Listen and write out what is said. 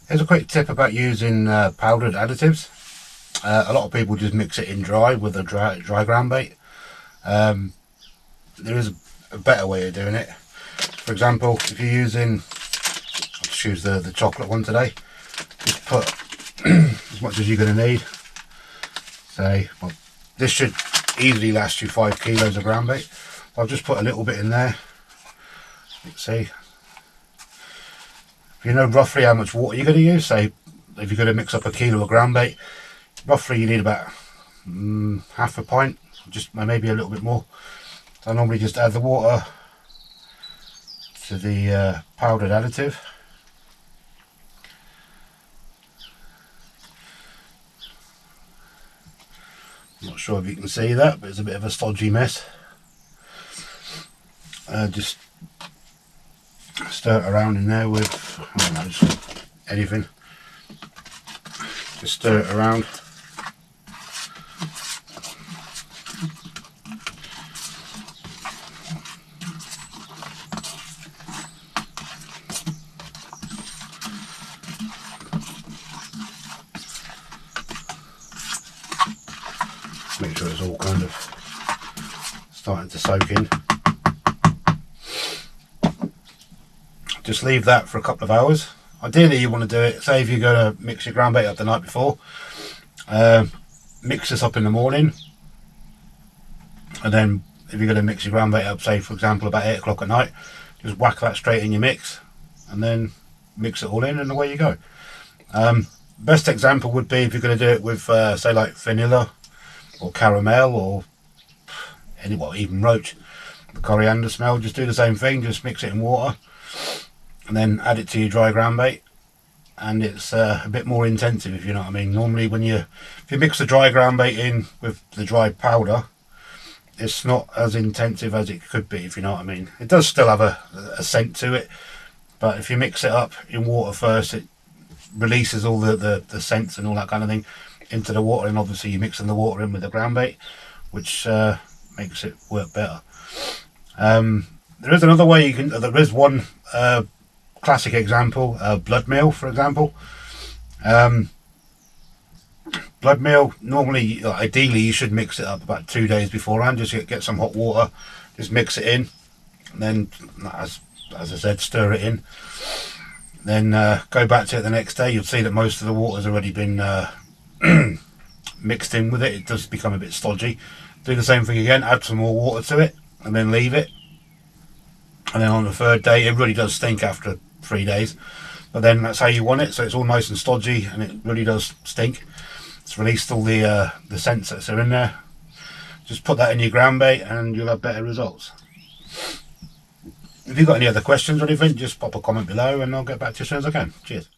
Here's a quick tip about using powdered additives. A lot of people just mix it in dry with a dry ground bait. There is a better way of doing it. For example, if you're using, I'll just use the chocolate one today, just put as much as you're going to need. Say, well, this should easily last you 5 kilos of ground bait. I'll just put a little bit in there. Let's see. If you know roughly how much water you're going to use, say if you're going to mix up a kilo of ground bait, roughly you need about half a pint, just maybe a little bit more. So I normally just add the water to the powdered additive. I'm not sure if you can see that, but it's a bit of a stodgy mess. Just stir it around in there with, I don't know, just anything. Just stir it around. Make sure it's all kind of starting to soak in. Just leave that for a couple of hours. Ideally you want to do it, say if you're going to mix your ground bait up the night before, mix this up in the morning, and then if you're going to mix your ground bait up, say for example about 8 o'clock at night, just whack that straight in your mix and then mix it all in and away you go. Best example would be if you're going to do it with say like vanilla or caramel or even roach, the coriander smell. Just do the same thing, just mix it in water and then add it to your dry ground bait, and it's a bit more intensive, if you know what I mean. Normally if you mix the dry ground bait in with the dry powder, it's not as intensive as it could be, if you know what I mean. It does still have a scent to it, but if you mix it up in water first, it releases all the scents and all that kind of thing into the water, and obviously you're mixing the water in with the ground bait, which makes it work better. There is another way you can, there is one classic example, blood meal for example. Blood meal, normally, ideally you should mix it up about 2 days beforehand. Just get some hot water, just mix it in, and then as I said, stir it in, then go back to it the next day. You'll see that most of the water's already been mixed in with it. It does become a bit stodgy. Do the same thing again, add some more water to it and then leave it, and then on the 3rd day it really does stink after 3 days, but then that's how you want it, so it's all nice and stodgy and it really does stink. It's released all the scents that are in there. Just put that in your ground bait and you'll have better results. If you've got any other questions or anything, just pop a comment below and I'll get back to you as soon as I can. Cheers.